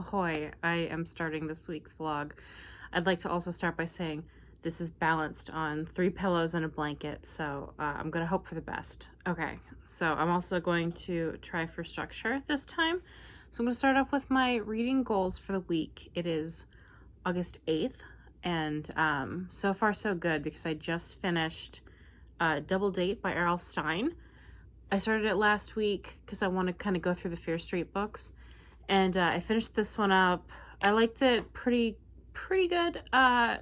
Ahoy, I am starting this week's vlog. I'd like to also start by saying this is balanced on 3 pillows and a blanket, so I'm going to hope for the best. Okay, so I'm also going to try for structure this time. So I'm going to start off with my reading goals for the week. It is August 8th, and so far so good because I just finished Double Date by R.L. Stine. I started it last week because I want to kind of go through the Fear Street books. And I finished this one up. I liked it pretty good. I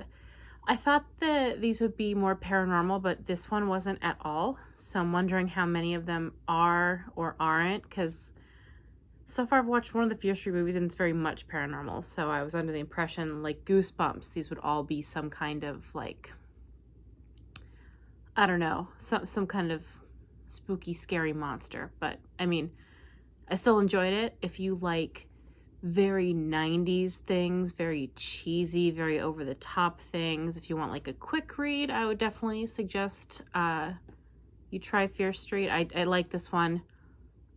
thought that these would be more paranormal, but this one wasn't at all. So I'm wondering how many of them are or aren't, because so far I've watched one of the Fear Street movies and it's very much paranormal. So I was under the impression, like Goosebumps, these would all be some kind of like, I don't know, some kind of spooky, scary monster. But I mean, I still enjoyed it. If you like very 90s things, very cheesy, very over-the-top things, if you want like a quick read, I would definitely suggest you try Fear Street. I like this one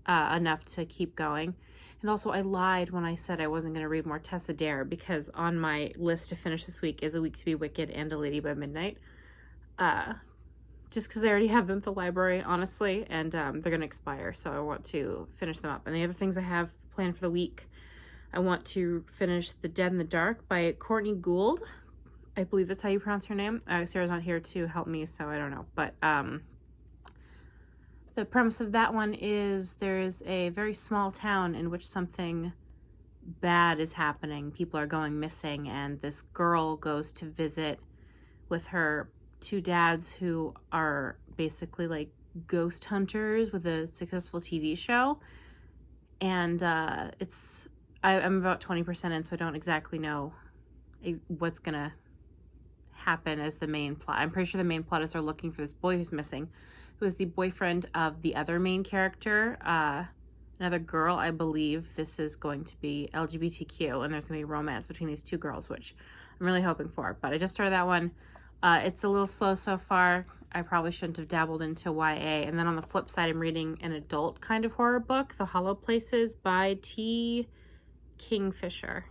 enough to keep going. And also I lied when I said I wasn't going to read more Tessa Dare, because on my list to finish this week is A Week to Be Wicked and A Lady by Midnight. Just because I already have them at the library, honestly, and they're going to expire, so I want to finish them up. And the other things I have planned for the week, I want to finish The Dead in the Dark by Courtney Gould. I believe that's how you pronounce her name. Sarah's not here to help me, so I don't know. But the premise of that one is there is a very small town in which something bad is happening. People are going missing, and this girl goes to visit with her 2 dads who are basically like ghost hunters with a successful TV show. And I'm about 20% in, so I don't exactly know what's gonna happen as the main plot. I'm pretty sure the main plot is they're looking for this boy who's missing, who is the boyfriend of the other main character, another girl. I believe this is going to be LGBTQ, and there's gonna be romance between these 2 girls, which I'm really hoping for. But I just started that one. It's a little slow so far. I probably shouldn't have dabbled into YA. And then on the flip side, I'm reading an adult kind of horror book, The Hollow Places by T. Kingfisher.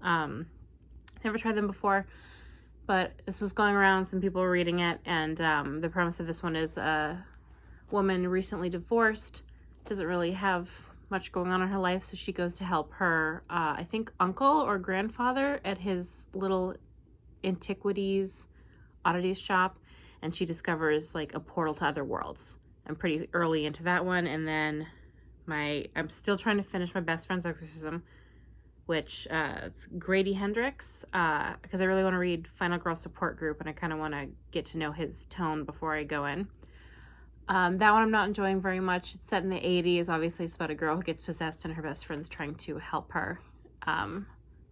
Never tried them before, but this was going around. Some people were reading it, and the premise of this one is a woman recently divorced, doesn't really have much going on in her life, so she goes to help her, I think, uncle or grandfather at his little antiquities oddities shop, and she discovers like a portal to other worlds. I'm pretty early into that one. And then I'm still trying to finish My Best Friend's Exorcism, which it's Grady Hendrix, because I really want to read Final Girl Support Group, and I kind of want to get to know his tone before I go in. That one I'm not enjoying very much. It's set in the 80s. Obviously it's about a girl who gets possessed and her best friend's trying to help her.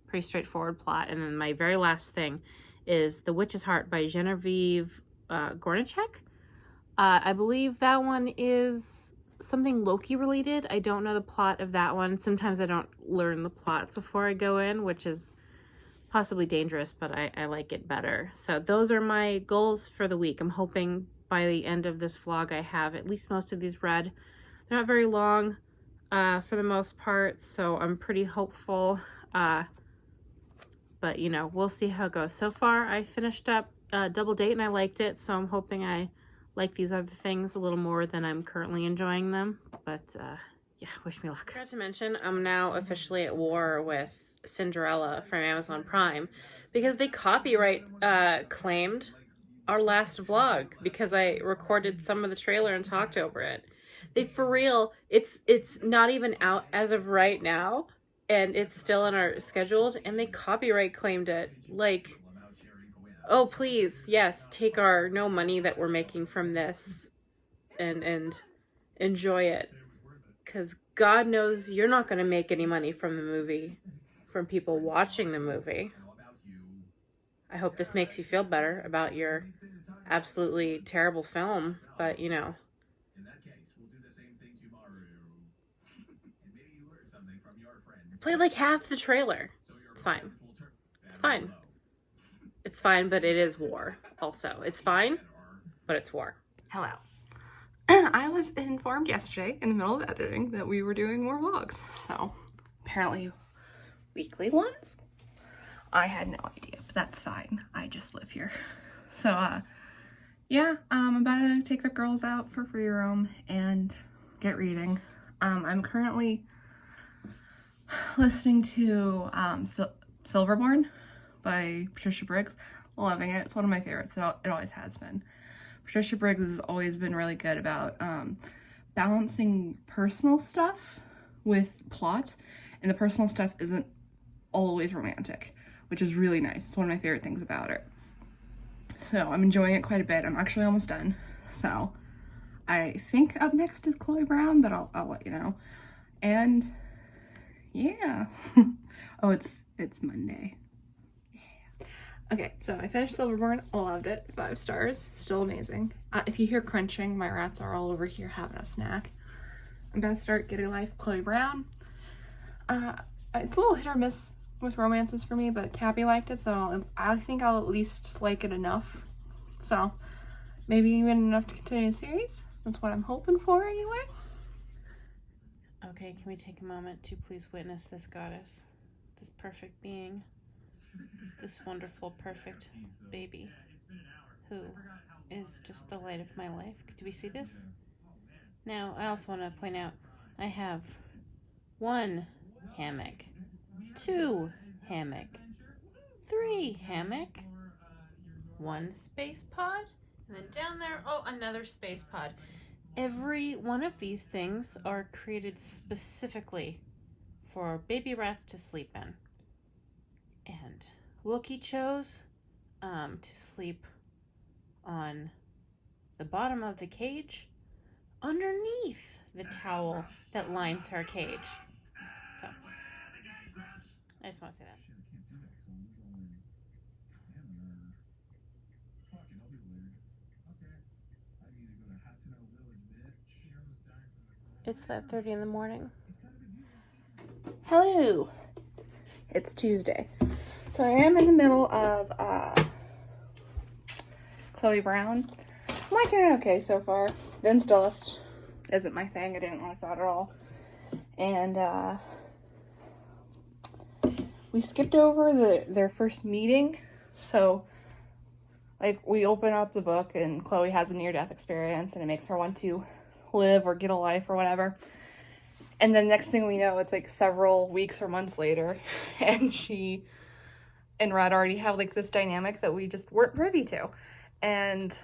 Pretty straightforward plot. And then my very last thing is The Witch's Heart by Genevieve Gornichek. I believe that one is something Loki related. I don't know the plot of that one. Sometimes I don't learn the plots before I go in, which is possibly dangerous, but I like it better. So those are my goals for the week. I'm hoping by the end of this vlog I have at least most of these read. They're not very long for the most part, so I'm pretty hopeful. But, you know, we'll see how it goes. So far, I finished up Double Date and I liked it, so I'm hoping I like these other things a little more than I'm currently enjoying them. But, yeah, wish me luck. I forgot to mention, I'm now officially at war with Cinderella from Amazon Prime, because they copyright claimed our last vlog because I recorded some of the trailer and talked over it. They, for real, it's not even out as of right now, and it's still in our schedules, and they copyright claimed it. Like, oh, please, yes, take our no money that we're making from this and enjoy it. Because God knows you're not going to make any money from the movie, from people watching the movie. I hope this makes you feel better about your absolutely terrible film, but, you know. Play like half the trailer. It's fine. It's fine. It's fine, but it is war also. It's fine, but it's war. Hello. I was informed yesterday in the middle of editing that we were doing more vlogs. So apparently weekly ones. I had no idea, but that's fine. I just live here. So, yeah, I'm about to take the girls out for free roam and get reading. I'm currently listening to Silverborn by Patricia Briggs. Loving it. It's one of my favorites. It always has been. Patricia Briggs has always been really good about balancing personal stuff with plot, and the personal stuff isn't always romantic, which is really nice. It's one of my favorite things about it. So I'm enjoying it quite a bit. I'm actually almost done. So I think up next is Chloe Brown, but I'll let you know. And yeah. Oh, it's Monday. Yeah. Okay, so I finished Silverborn. I loved it. 5 stars. Still amazing. If you hear crunching, my rats are all over here having a snack. I'm about to start Getting Life, Chloe Brown. It's a little hit or miss with romances for me, but Cappie liked it, so I think I'll at least like it enough. So maybe even enough to continue the series. That's what I'm hoping for anyway. Okay, can we take a moment to please witness this goddess, this perfect being, this wonderful, perfect baby, who is just the light of my life. Do we see this? Now, I also want to point out, I have 1 hammock, 2 hammock, 3 hammock, 1 space pod, and then down there, oh, another space pod. Every one of these things are created specifically for baby rats to sleep in. And Wookie chose to sleep on the bottom of the cage underneath the towel that lines her cage. So, I just want to say that. It's 5:30 in the morning. Hello. It's Tuesday. So I am in the middle of Chloe Brown. I'm liking it okay so far. The Insta list isn't my thing. I didn't like that at all. And we skipped over their first meeting. So like we open up the book and Chloe has a near-death experience and it makes her want to live or get a life or whatever. And then next thing we know, it's like several weeks or months later, and she and Red already have like this dynamic that we just weren't privy to. And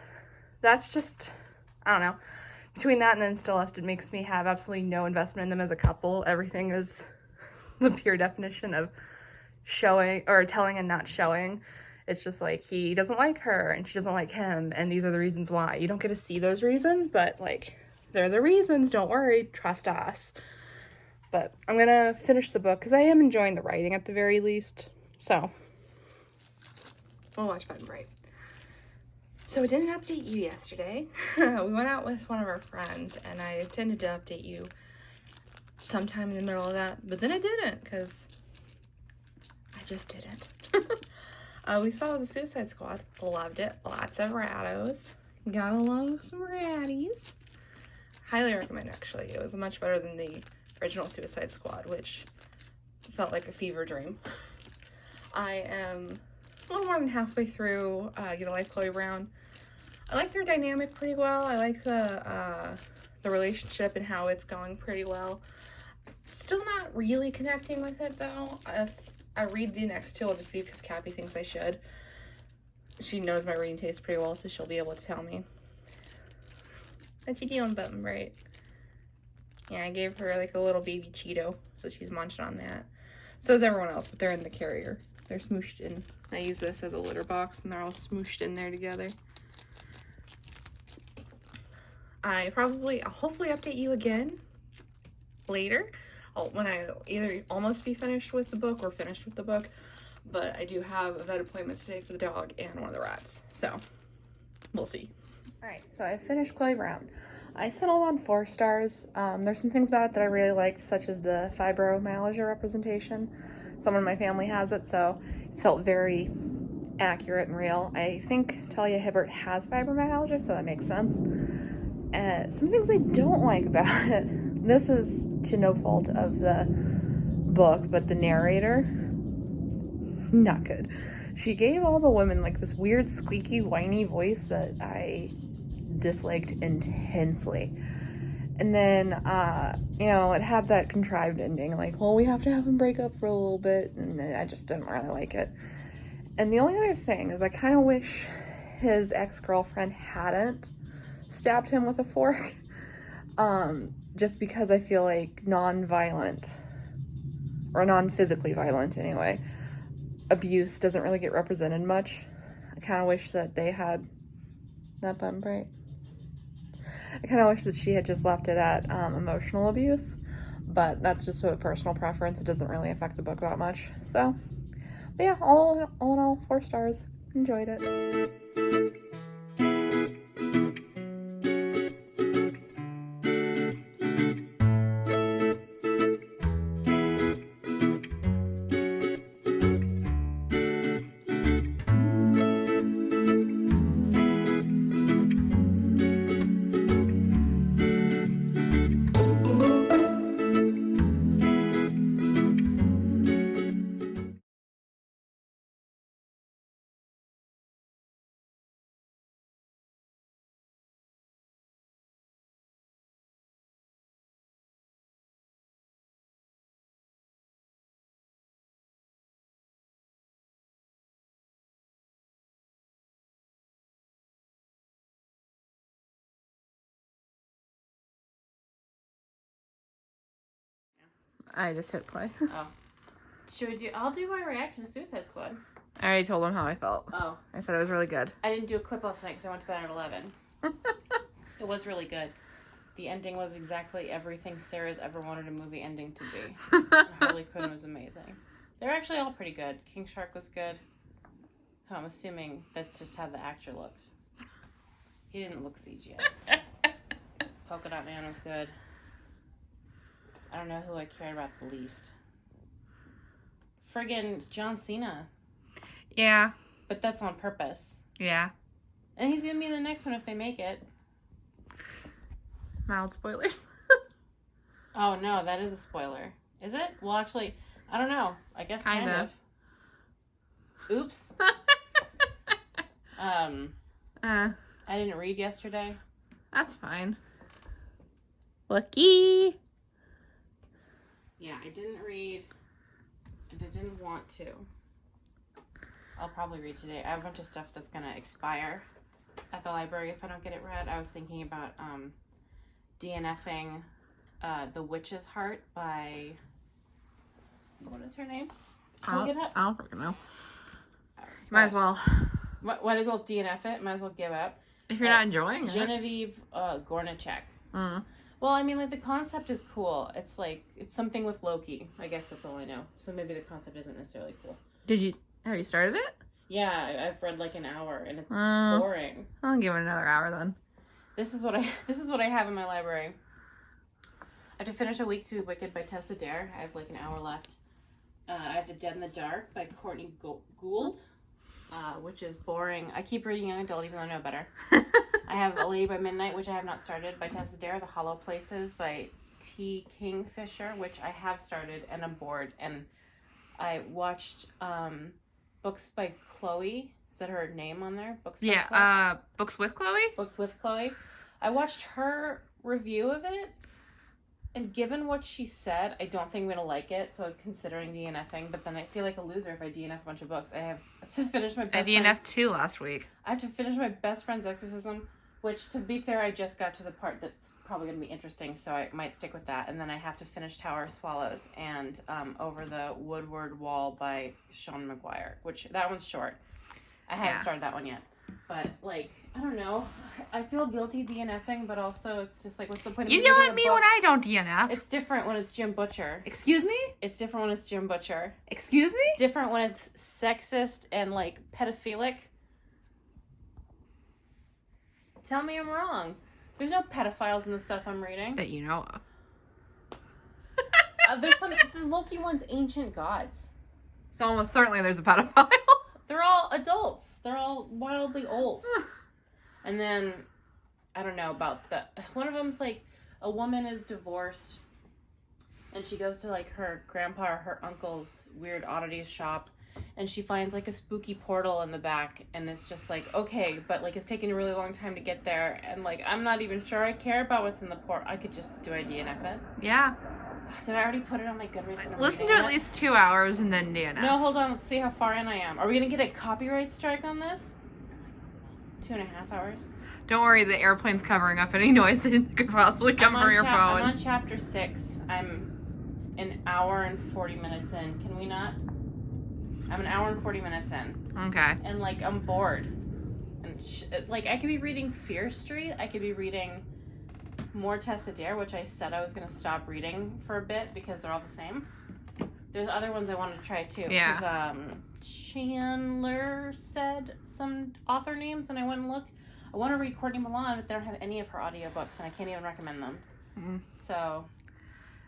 that's just, I don't know. Between that and then Celeste, it makes me have absolutely no investment in them as a couple. Everything is the pure definition of showing or telling and not showing. It's just like he doesn't like her and she doesn't like him, and these are the reasons why. You don't get to see those reasons, but like they're the reasons. Don't worry, trust us. But I'm gonna finish the book because I am enjoying the writing at the very least. So we'll watch Bud and Bright. So I didn't update you yesterday. We went out with one of our friends and I intended to update you sometime in the middle of that, but then I didn't because I just didn't. We saw the Suicide Squad. Loved it. Lots of rattos. Gotta love some ratties. Highly recommend, actually. It was much better than the original Suicide Squad, which felt like a fever dream. I am a little more than halfway through Get a Life, Chloe Brown. I like their dynamic pretty well. I like the relationship and how it's going pretty well. Still not really connecting with it, though. If I read the next 2, it'll just be because Cappie thinks I should. She knows my reading taste pretty well, so she'll be able to tell me. What you doing, Button Bright? Yeah, I gave her like a little baby Cheeto, so she's munching on that. So is everyone else, but they're in the carrier. They're smooshed in. I use this as a litter box, and they're all smooshed in there together. I'll hopefully update you again later. When I either almost be finished with the book or finished with the book. But I do have a vet appointment today for the dog and one of the rats. So, we'll see. Alright, so I finished Chloe Brown. I settled on 4 stars. There's some things about it that I really liked, such as the fibromyalgia representation. Someone in my family has it, so it felt very accurate and real. I think Talia Hibbert has fibromyalgia, so that makes sense. Some things I don't like about it. This is to no fault of the book, but the narrator, not good. She gave all the women like this weird squeaky whiny voice that I disliked intensely. And then it had that contrived ending, like, well, we have to have him break up for a little bit, and I just didn't really like it. And the only other thing is I kind of wish his ex-girlfriend hadn't stabbed him with a fork, just because I feel like non-violent, or non-physically violent anyway, abuse doesn't really get represented much. I kind of wish that they had that button right. I kind of wish that she had just left it at emotional abuse, but that's just a personal preference. It doesn't really affect the book that much. So, but yeah, all in all, 4 stars. Enjoyed it. I just hit play. Oh. Should we do... I'll do my reaction to Suicide Squad. I already told him how I felt. Oh. I said it was really good. I didn't do a clip last night because I went to bed at 11. It was really good. The ending was exactly everything Sarah's ever wanted a movie ending to be. And Harley Quinn was amazing. They're actually all pretty good. King Shark was good. Oh, I'm assuming that's just how the actor looks. He didn't look CGI. Polka Dot Man was good. I don't know who I cared about the least. Friggin' John Cena. Yeah. But that's on purpose. Yeah. And he's gonna be in the next one if they make it. Mild spoilers. Oh no, that is a spoiler. Is it? Well, actually, I don't know. I guess kind of. Oops. I didn't read yesterday. That's fine. Lucky. Yeah, I didn't read, and I didn't want to. I'll probably read today. I have a bunch of stuff that's gonna expire at the library if I don't get it read. I was thinking about DNFing The Witch's Heart by... What is her name? I don't freaking know. Might as well. Might as well DNF it. Might as well give up. If you're not enjoying Genevieve Gornichek. Mm. Well, I mean, like, the concept is cool. It's like, it's something with Loki. I guess that's all I know. So maybe the concept isn't necessarily cool. Have you started it? Yeah, I've read like an hour, and it's boring. I'll give it another hour then. This is what I have in my library. I have to finish A Week to Be Wicked by Tessa Dare. I have like an hour left. I have The Dead in the Dark by Courtney Gould, which is boring. I keep reading young adult even though I know better. I have A Lady by Midnight, which I have not started, by Tessa Dare. The Hollow Places by T. Kingfisher, which I have started and I'm bored. And I watched Books by Chloe. Is that her name on there? Books by Chloe? Books with Chloe? Books with Chloe. I watched her review of it, and given what she said, I don't think I'm going to like it, so I was considering DNFing, but then I feel like a loser if I DNF a bunch of books. I have to finish my best friend's... I DNF'd 2 last week. I have to finish my best friend's Exorcism, which, to be fair, I just got to the part that's probably going to be interesting, so I might stick with that, and then I have to finish Tower of Swallows and Over the Woodward Wall by Sean McGuire, which, that one's short. I haven't started that one yet. But, like, I don't know. I feel guilty DNFing, but also it's just like, what's the point of... You yell at me when I don't DNF. It's different when it's Jim Butcher. Excuse me? It's different when it's Jim Butcher. Excuse me? It's different when it's sexist and, like, pedophilic. Tell me I'm wrong. There's no pedophiles in the stuff I'm reading. That you know of. There's some... The Loki one's ancient gods. So almost certainly there's a pedophile. They're all adults. They're all wildly old. And then, I don't know about the... One of them's like, a woman is divorced And she goes to, like, her grandpa or her uncle's weird oddities shop, and she finds, like, a spooky portal in the back, and it's just like, okay, but, like, it's taking a really long time to get there, and, like, I'm not even sure I care about what's in the port. I could just, do I DNF it? Yeah. Did I already put it on my Goodreads? Listen to at least 2 hours and then DNF. No, hold on. Let's see how far in I am. Are we going to get a copyright strike on this? 2.5 hours? Don't worry, the airplane's covering up any noise that could possibly come from your phone. I'm on chapter 6. I'm an hour and 40 minutes in. Can we not? I'm an hour and 40 minutes in. Okay. And, like, I'm bored. And, like, I could be reading Fear Street. I could be reading more Tessa Dare, which I said I was going to stop reading for a bit because they're all the same. There's other ones I wanted to try, too. Yeah. Because Chandler said some author names, and I went and looked. I want to read Courtney Milan, but they don't have any of her audiobooks, and I can't even recommend them. Mm. So.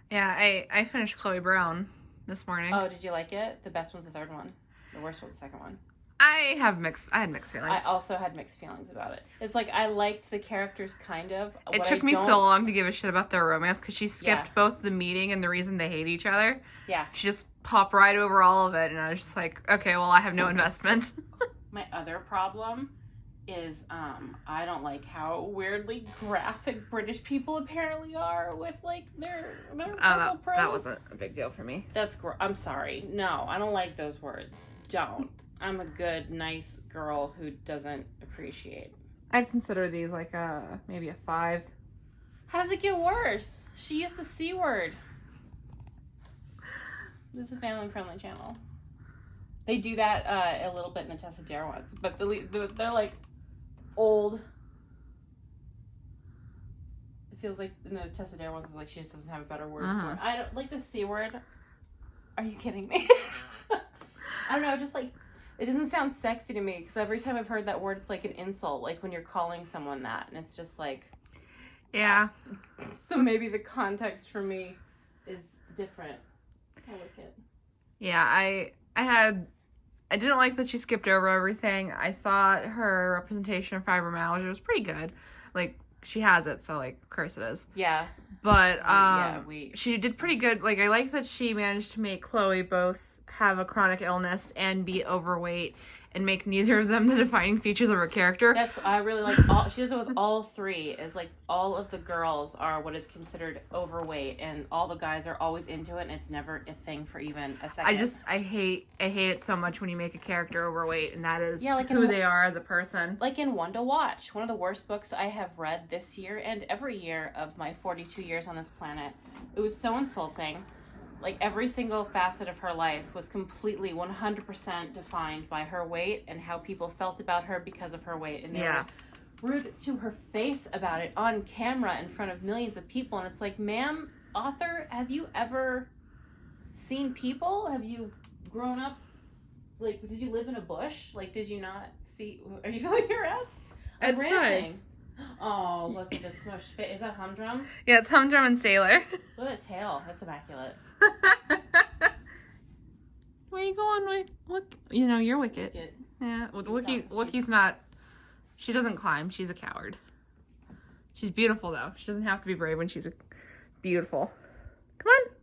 Yeah, I finished Chloe Brown this morning. Oh, did you like it? The best one's the third one. The worst one's the second one. I had mixed feelings. I also had mixed feelings about it. It's like I liked the characters kind of. It took me so long to give a shit about their romance because she skipped both the meeting and the reason they hate each other. Yeah. She just popped right over all of it, and I was just like, okay, well, I have no investment. My other problem is I don't like how weirdly graphic British people apparently are with, like, their prose. That wasn't a big deal for me. I'm sorry. No, I don't like those words. Don't. I'm a good, nice girl who doesn't appreciate. I'd consider these like maybe a 5. How does it get worse? She used the C word. This is a family-friendly channel. They do that a little bit in the Tessa Dare ones, but they're like old. It feels like in the Tessa Dare ones, like she just doesn't have a better word for it. I don't like the C word. Are you kidding me? I don't know, just like. It doesn't sound sexy to me because every time I've heard that word, it's like an insult, like when you're calling someone that, and it's just like, yeah. So maybe the context for me is different. I like it. Yeah, I didn't like that she skipped over everything. I thought her representation of fibromyalgia was pretty good. Like, she has it, so, like, of course it is. Yeah. But she did pretty good. Like, I like that she managed to make Chloe both have a chronic illness and be overweight and make neither of them the defining features of her character. I really like she does it with all 3 is like all of the girls are what is considered overweight and all the guys are always into it and it's never a thing for even a second. I hate it so much when you make a character overweight and that is like who they are as a person. Like in One to Watch, one of the worst books I have read this year and every year of my 42 years on this planet. It was so insulting. Like, every single facet of her life was completely 100% defined by her weight and how people felt about her because of her weight. And they were rude to her face about it on camera in front of millions of people. And it's like, ma'am, author, have you ever seen people? Have you grown up? Like, did you live in a bush? Like, did you not see? Are you feeling your rats? I'm ranting. Oh, look at this smushed face. Is that Humdrum? Yeah, it's Humdrum and Sailor. Look at that tail. That's immaculate. Where are you going? Look, you're Wicket. Yeah, Wookie's not. She doesn't climb. She's a coward. She's beautiful though. She doesn't have to be brave when she's beautiful. Come on.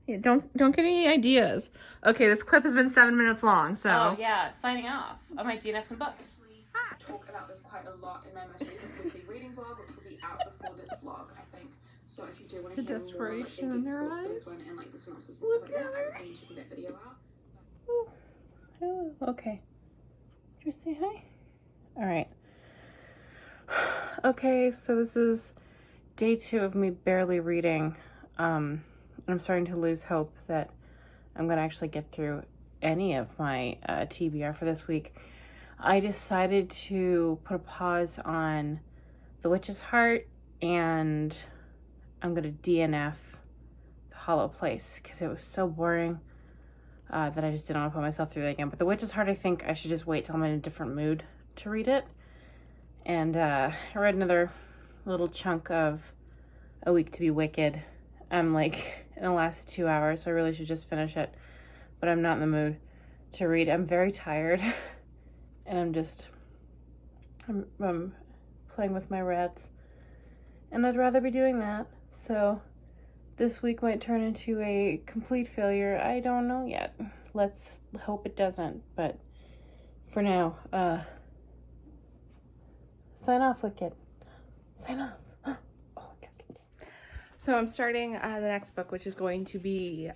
Yeah, don't get any ideas. Okay, this clip has been 7 minutes long, so. Oh yeah, signing off. I might DNF some books. Talk about this quite a lot in my most recent weekly reading vlog, which will be out before this vlog, I think. So if you do want to hear more like in-depth thoughts for this one and like the synopsis and stuff like that, I recommend checking that video out. Oh, okay. Did you say hi? All right. Okay, so this is day 2 of me barely reading. I'm starting to lose hope that I'm going to actually get through any of my TBR for this week. I decided to put a pause on The Witch's Heart and I'm going to DNF The Hollow Place because it was so boring that I just didn't want to put myself through that again. But The Witch's Heart, I think I should just wait till I'm in a different mood to read it. And I read another little chunk of A Week to Be Wicked. I'm like in the last 2 hours, so I really should just finish it. But I'm not in the mood to read. I'm very tired. And I'm playing with my rats. And I'd rather be doing that. So this week might turn into a complete failure. I don't know yet. Let's hope it doesn't. But for now, sign off, Wicked. Sign off. So I'm starting the next book, which is going to be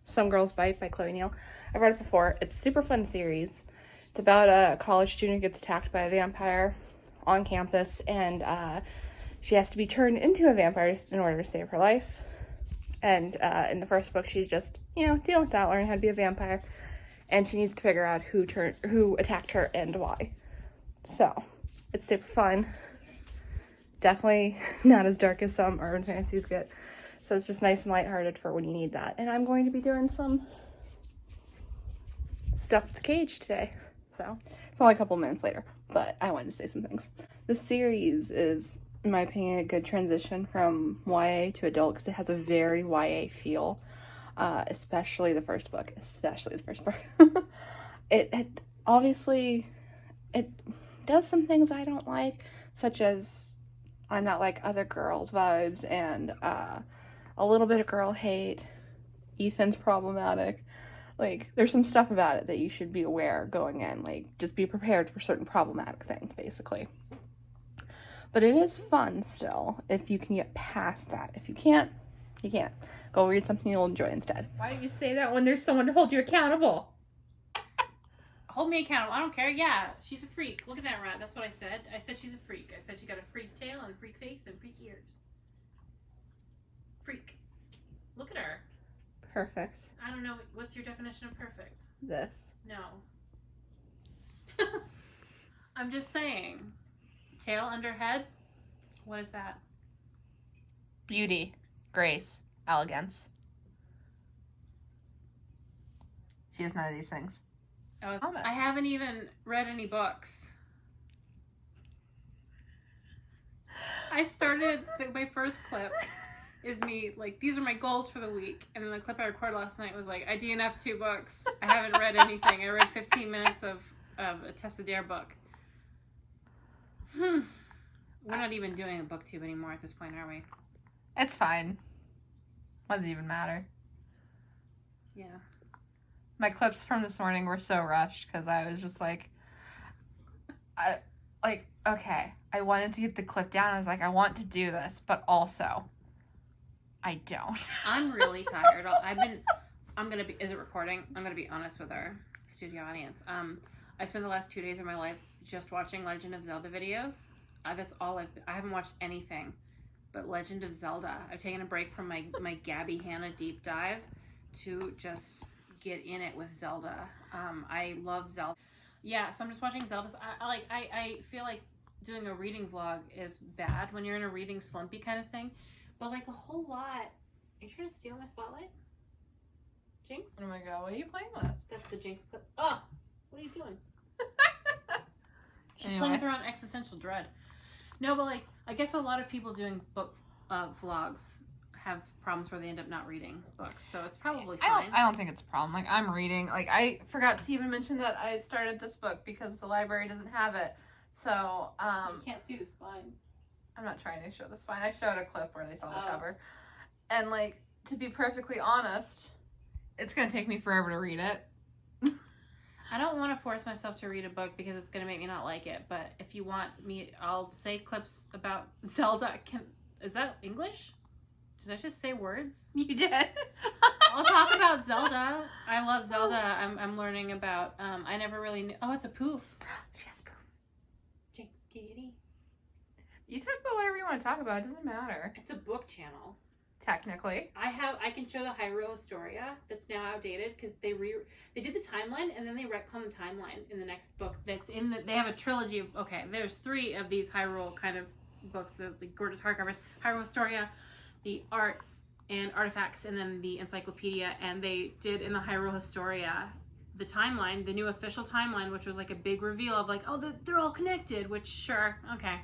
Some Girls Bite by Chloe Neal. I've read it before. It's a super fun series. It's about a college student who gets attacked by a vampire on campus, and she has to be turned into a vampire in order to save her life. And in the first book, she's just, dealing with that, learning how to be a vampire. And she needs to figure out who attacked her and why. So, it's super fun. Definitely not as dark as some urban fantasies get. So it's just nice and lighthearted for when you need that. And I'm going to be doing some stuff with the cage today. So it's only a couple minutes later, but I wanted to say some things. The series is, in my opinion, a good transition from YA to adult because it has a very YA feel, especially the first book. It obviously, it does some things I don't like, such as I'm not like other girls vibes and a little bit of girl hate. Ethan's problematic. Like, there's some stuff about it that you should be aware going in. Like, just be prepared for certain problematic things, basically. But it is fun still, if you can get past that. If you can't, you can't. Go read something you'll enjoy instead. Why do you say that when there's someone to hold you accountable? Hold me accountable. I don't care. Yeah, she's a freak. Look at that rat. That's what I said. I said she's a freak. I said she's got a freak tail and a freak face and freak ears. Freak. Look at her. Perfect. I don't know. What's your definition of perfect? This. No. I'm just saying. Tail under head? What is that? Beauty, grace, elegance. She has none of these things. I haven't even read any books. I started, my first clip is me, like, these are my goals for the week. And then the clip I recorded last night was like, I DNF 2 books. I haven't read anything. I read 15 minutes of a Tessa Dare book. We're not even doing a booktube anymore at this point, are we? It's fine. What does it even matter? Yeah. My clips from this morning were so rushed because I was just like, okay, I wanted to get the clip down. I was like, I want to do this, but also, I don't. I'm really tired. Is it recording? I'm going to be honest with our studio audience. I spent the last 2 days of my life just watching Legend of Zelda videos. That's all I haven't watched anything but Legend of Zelda. I've taken a break from my Gabby Hanna deep dive to just get in it with Zelda. I love Zelda. Yeah, so I'm just watching Zelda. I feel like doing a reading vlog is bad when you're in a reading slumpy kind of thing. But like a whole lot. Are you trying to steal my spotlight? Jinx? Oh my god, what are you playing with? That's the Jinx clip. Oh, what are you doing? She's Anyway. playing with her own existential dread. No, but like, I guess a lot of people doing book vlogs have problems where they end up not reading books, so it's probably fine. I don't think it's a problem. Like, I'm reading. Like, I forgot to even mention that I started this book because the library doesn't have it. So, You can't see the spine. I'm not trying to show the spine. I showed a clip where they saw the cover. And, like, to be perfectly honest, it's going to take me forever to read it. I don't want to force myself to read a book because it's going to make me not like it, but if you want me, I'll say clips about Zelda. Is that English? Did I just say words? You did. I'll talk about Zelda. I love Zelda. I'm learning about, I never really knew. Oh, it's a poof. She has a poof. Jinx kitty. You talk about whatever you want to talk about. It doesn't matter. It's a book channel. Technically. I can show the Hyrule Historia that's now outdated because they did the timeline and then they retcon the timeline in the next book that's they have a trilogy of, there's 3 of these Hyrule kind of books, the gorgeous hardcovers, Hyrule Historia, the art and artifacts, and then the encyclopedia, and they did in the Hyrule Historia the timeline, the new official timeline, which was like a big reveal of like, oh, they're all connected, which sure, okay.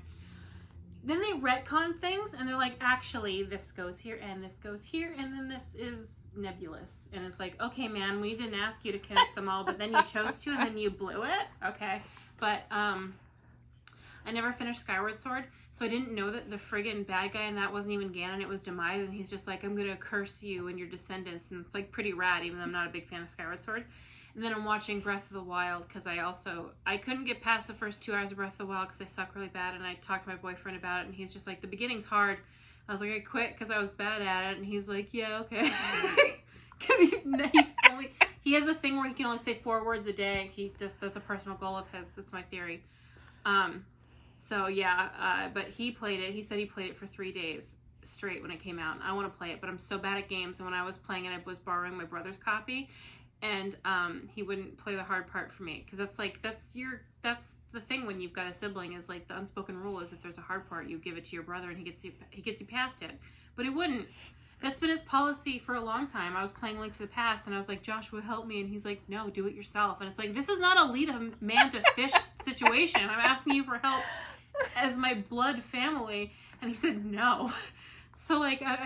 Then they retcon things, and they're like, actually, this goes here, and this goes here, and then this is nebulous. And it's like, okay, man, we didn't ask you to connect them all, but then you chose to, and then you blew it. Okay. But I never finished Skyward Sword, so I didn't know that the friggin' bad guy and that wasn't even Ganon, it was Demise, and he's just like, I'm gonna curse you and your descendants, and it's like pretty rad, even though I'm not a big fan of Skyward Sword. And then I'm watching Breath of the Wild because I couldn't get past the first 2 hours of Breath of the Wild because I suck really bad, and I talked to my boyfriend about it, and he's just like, the beginning's hard. I was like, I quit because I was bad at it, and he's like, yeah, okay. Because he has a thing where he can only say 4 words a day. That's a personal goal of his. That's my theory. So yeah, but he played it. He said he played it for 3 days straight when it came out, and I want to play it, but I'm so bad at games, and when I was playing it, I was borrowing my brother's copy, and he wouldn't play the hard part for me, because that's the thing when you've got a sibling, is like the unspoken rule is if there's a hard part, you give it to your brother and he gets you past it, but he wouldn't. That's been his policy for a long time. I was playing Link to the Past, and I was like, Joshua, help me, and he's like, no, do it yourself. And it's like, this is not a lead a man to fish situation. I'm asking you for help as my blood family, and he said no. So like, I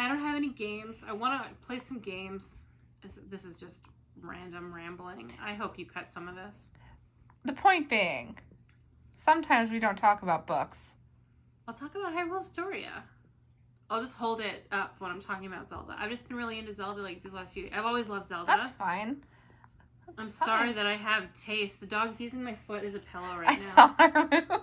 don't have any games. I want to play some games. This is just random rambling. I hope you cut some of this. The point being, sometimes we don't talk about books. I'll talk about Hyrule Historia. I'll just hold it up when I'm talking about Zelda. I've just been really into Zelda like these last few days. I've always loved Zelda. That's fine. I'm sorry that I have taste. The dog's using my foot as a pillow right now. I saw her move.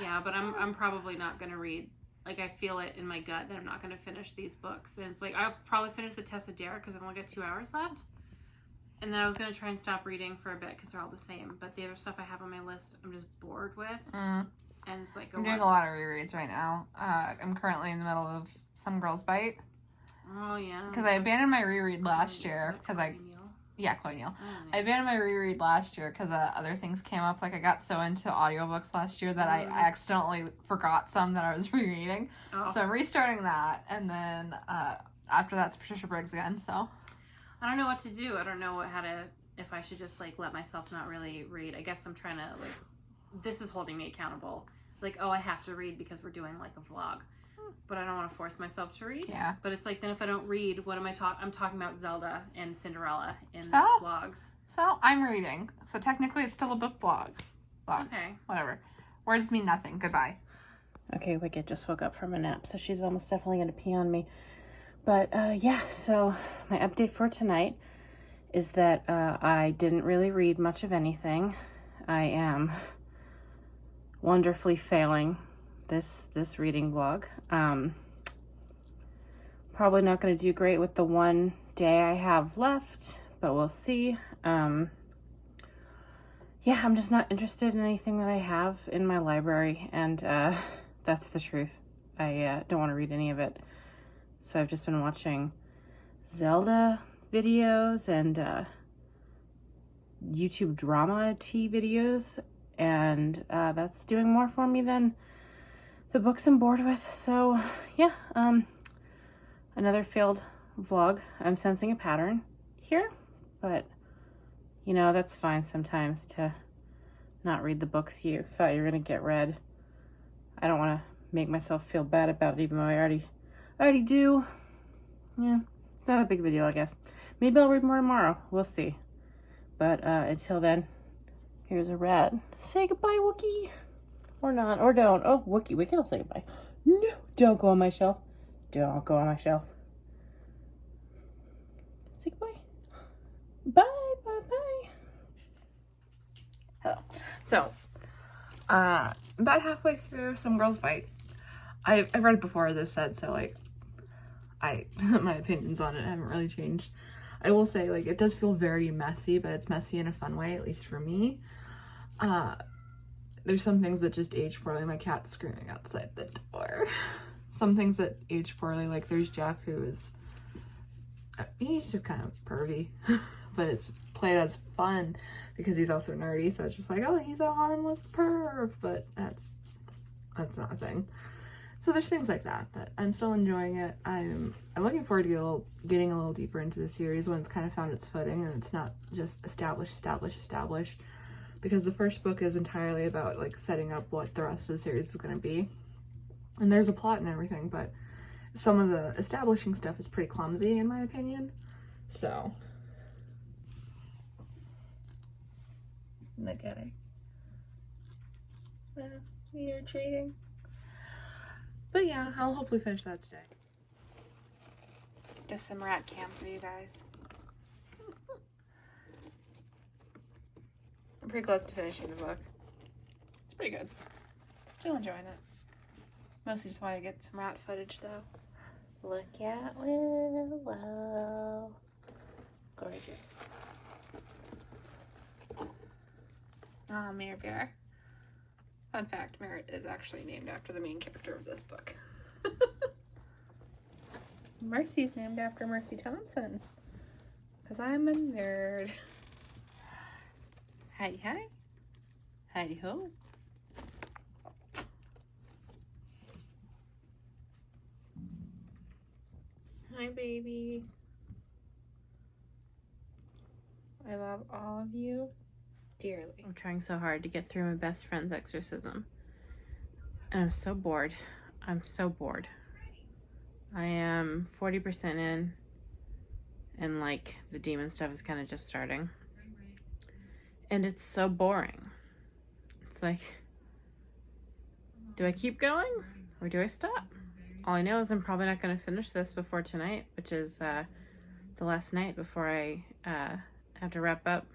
Yeah, but I'm probably not going to read. Like, I feel it in my gut that I'm not going to finish these books. And it's like, I'll probably finish the Tessa Dare because I've only got 2 hours left. And then I was going to try and stop reading for a bit because they're all the same. But the other stuff I have on my list, I'm just bored with. And it's like, I'm doing a lot of rereads right now. I'm currently in the middle of Some Girls Bite. Oh, yeah. Because I abandoned my reread last year. Chloe Neal. I abandoned my reread last year because other things came up. Like, I got so into audiobooks last year that I accidentally forgot some that I was rereading. Oh. So I'm restarting that. And then after that's Patricia Briggs again, so. I don't know what to do. I don't know if I should just, like, let myself not really read. I guess I'm trying to, like, this is holding me accountable. It's like, oh, I have to read because we're doing, like, a vlog. But I don't want to force myself to read. Yeah. But it's like, then if I don't read, what am I talking? I'm talking about Zelda and Cinderella in vlogs. So I'm reading. So technically it's still a book blog. Okay. Whatever. Words mean nothing. Goodbye. Okay, Wicked just woke up from a nap, so she's almost definitely going to pee on me. But, yeah, so my update for tonight is that I didn't really read much of anything. I am wonderfully failing this reading vlog. Probably not going to do great with the one day I have left, but we'll see. Yeah, I'm just not interested in anything that I have in my library, and that's the truth. I don't want to read any of it. So I've just been watching Zelda videos and YouTube drama tea videos, and that's doing more for me than the books I'm bored with. So yeah, another failed vlog. I'm sensing a pattern here, but you know, that's fine sometimes to not read the books you thought you were gonna get read. I don't want to make myself feel bad about it, even though I already do. Yeah, not a big of a deal, I guess. Maybe I'll read more tomorrow. We'll see. But until then, here's a rat. Say goodbye, Wookie. Or not, or don't. Oh, Wookie will say goodbye. No, don't go on my shelf. Don't go on my shelf. Say goodbye. Bye, bye, bye. Hello. So, about halfway through Some Girls Bite. I've read it before, as I said, so, like, my opinions on it haven't really changed. I will say, like, it does feel very messy, but it's messy in a fun way, at least for me. There's some things that just age poorly. My cat's screaming outside the door. Some things that age poorly, like there's Jeff, who is, he's just kind of pervy, but it's played as fun because he's also nerdy, so it's just like, oh, he's a harmless perv, but that's not a thing. So there's things like that, but I'm still enjoying it. I'm looking forward to getting a little deeper into the series when it's kind of found its footing and it's not just establish, because the first book is entirely about, like, setting up what the rest of the series is going to be. And there's a plot and everything, but some of the establishing stuff is pretty clumsy, in my opinion. So, look at her. You're trading. But yeah, I'll hopefully finish that today. Just some rat cam for you guys. I'm pretty close to finishing the book. It's pretty good. Still enjoying it. Mostly just want to get some rat footage though. Look at Willow. Gorgeous. Ah, Mirror Bear. Fun fact, Merritt is actually named after the main character of this book. Mercy's named after Mercy Thompson. Because I'm a nerd. Hi, hi. Hi, ho. Hi, baby. I love all of you dearly. I'm trying so hard to get through my best friend's exorcism. And I'm so bored. I'm so bored. I am 40% in. And like the demon stuff is kind of just starting. And it's so boring. It's like, do I keep going or do I stop? All I know is I'm probably not going to finish this before tonight, which is the last night before I have to wrap up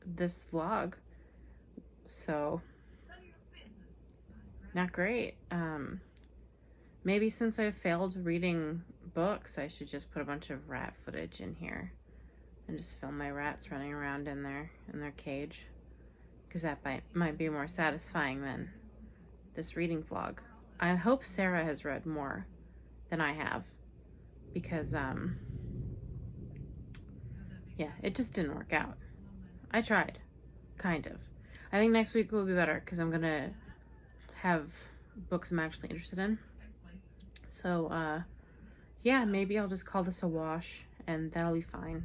this vlog. So, not great. Maybe since I failed reading books, I should just put a bunch of rat footage in here and just film my rats running around in their cage, because that might be more satisfying than this reading vlog. I hope Sarah has read more than I have, because yeah, it just didn't work out. I tried, kind of. I think next week will be better because I'm gonna have books I'm actually interested in. So yeah, maybe I'll just call this a wash and that'll be fine.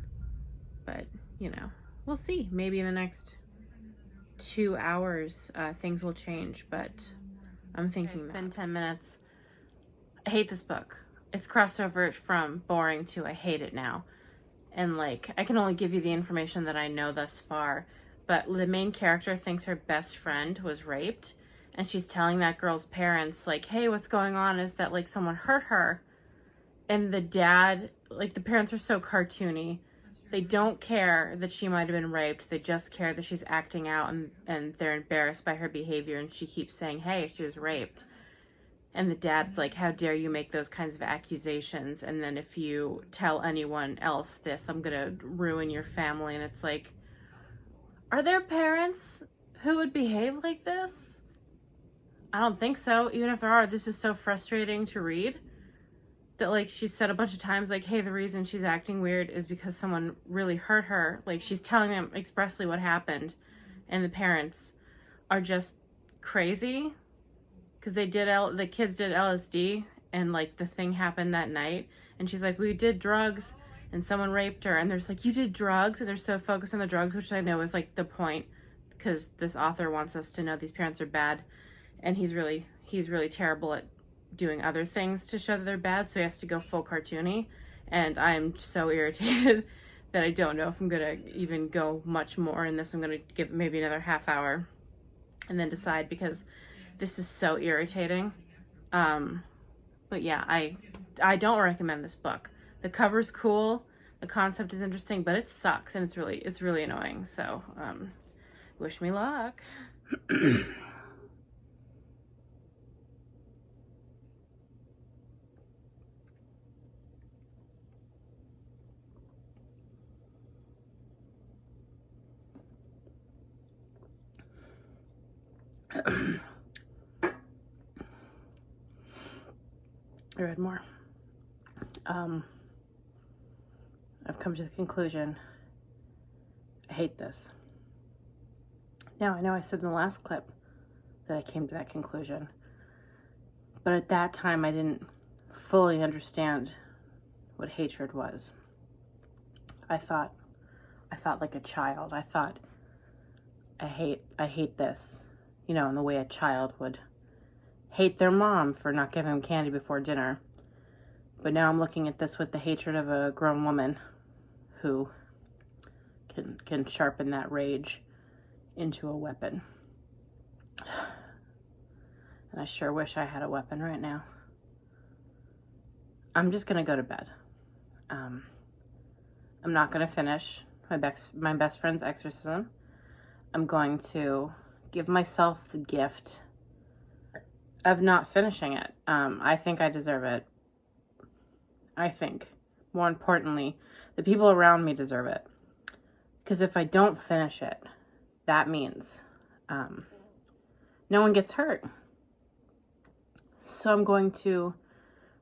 But you know, we'll see. Maybe in the next 2 hours things will change, but I'm thinking it's been 10 minutes. I hate this book. It's crossed over from boring to I hate it now. And like, I can only give you the information that I know thus far, but the main character thinks her best friend was raped, and she's telling that girl's parents, like, hey, what's going on is that like someone hurt her. And the dad, like, the parents are so cartoony. They don't care that she might have been raped. They just care that she's acting out, and they're embarrassed by her behavior, and she keeps saying, hey, she was raped. And the dad's like, how dare you make those kinds of accusations? And then if you tell anyone else this, I'm gonna ruin your family. And it's like, are there parents who would behave like this? I don't think so. Even if there are, this is so frustrating to read. That like she said a bunch of times, like, hey, the reason she's acting weird is because someone really hurt her. Like, she's telling them expressly what happened. And the parents are just crazy. Because the kids did LSD, and like the thing happened that night, and she's like, we did drugs and someone raped her, and there's like, you did drugs, and they're so focused on the drugs, which I know is like the point, because this author wants us to know these parents are bad, and he's really terrible at doing other things to show that they're bad, so he has to go full cartoony, and I'm so irritated that I don't know if I'm gonna even go much more in this. I'm gonna give maybe another half hour and then decide, because this is so irritating. But yeah, I don't recommend this book. The cover's cool, the concept is interesting, but it sucks, and it's really annoying. So wish me luck. I read more. I've come to the conclusion, I hate this. Now, I know I said in the last clip that I came to that conclusion, but at that time I didn't fully understand what hatred was. I thought like a child. I thought, I hate this, you know, in the way a child would hate their mom for not giving them candy before dinner. But now I'm looking at this with the hatred of a grown woman who can sharpen that rage into a weapon. And I sure wish I had a weapon right now. I'm just gonna go to bed. I'm not gonna finish my best friend's exorcism. I'm going to give myself the gift of not finishing it. I think I deserve it. I think, more importantly, the people around me deserve it. Because if I don't finish it, that means no one gets hurt. So I'm going to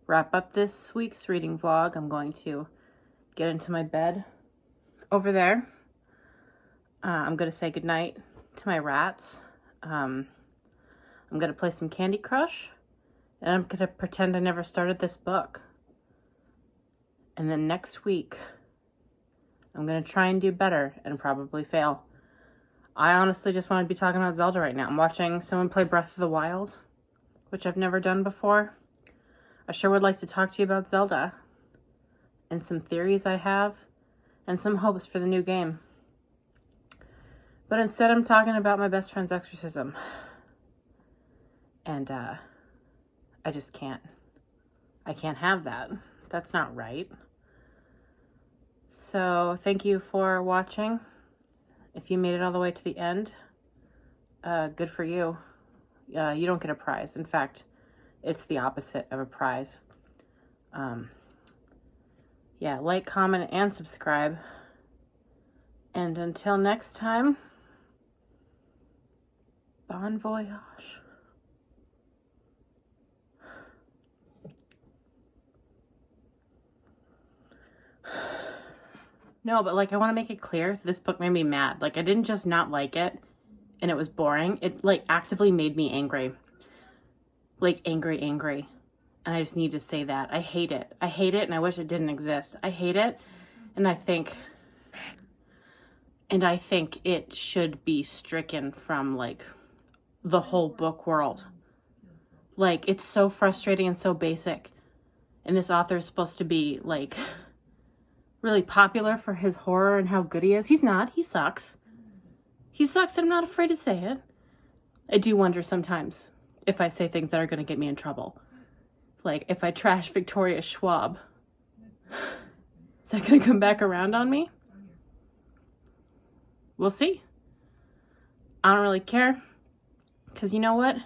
wrap up this week's reading vlog. I'm going to get into my bed over there. I'm going to say goodnight to my rats. I'm going to play some Candy Crush. And I'm going to pretend I never started this book. And then next week, I'm going to try and do better and probably fail. I honestly just want to be talking about Zelda right now. I'm watching someone play Breath of the Wild, which I've never done before. I sure would like to talk to you about Zelda and some theories I have and some hopes for the new game. But instead I'm talking about my best friend's exorcism. And I just can't. I can't have that. That's not right. So thank you for watching. If you made it all the way to the end, good for you. You don't get a prize. In fact, it's the opposite of a prize. Yeah, like, comment, and subscribe. And until next time, bon voyage. No, but like, I want to make it clear, this book made me mad. Like, I didn't just not like it and it was boring. It like actively made me angry. Like angry. And I just need to say that. I hate it. I hate it and I wish it didn't exist. I hate it. And I think it should be stricken from like the whole book world. Like, it's so frustrating and so basic. And this author is supposed to be like really popular for his horror and how good he is. He's not. He sucks. He sucks, and I'm not afraid to say it. I do wonder sometimes if I say things that are going to get me in trouble. Like, if I trash Victoria Schwab, is that going to come back around on me? We'll see. I don't really care. Because you know what?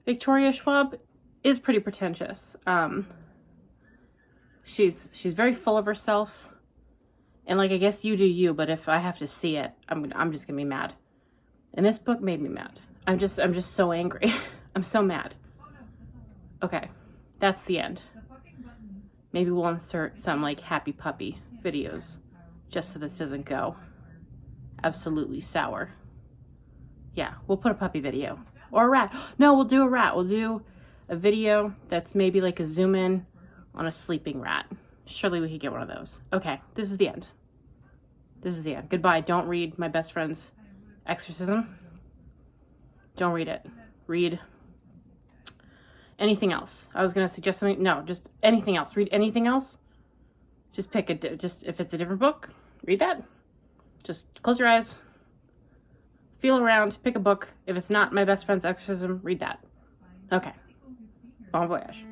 Victoria Schwab is pretty pretentious. She's very full of herself. And like, I guess you do you, but if I have to see it, I'm just gonna be mad. And this book made me mad. I'm just so angry. I'm so mad. Okay, that's the end. Maybe we'll insert some like happy puppy videos just so this doesn't go absolutely sour. Yeah, we'll put a puppy video or a rat. No, we'll do a rat. We'll do a video that's maybe like a zoom in on a sleeping rat. Surely we could get one of those. Okay, this is the end. This is the end. Goodbye. Don't read my best friend's exorcism. Don't read it. Read anything else. I was going to suggest something. No, just anything else. Read anything else. Just pick just if it's a different book, read that. Just close your eyes. Feel around. Pick a book. If it's not my best friend's exorcism, read that. Okay. Bon voyage.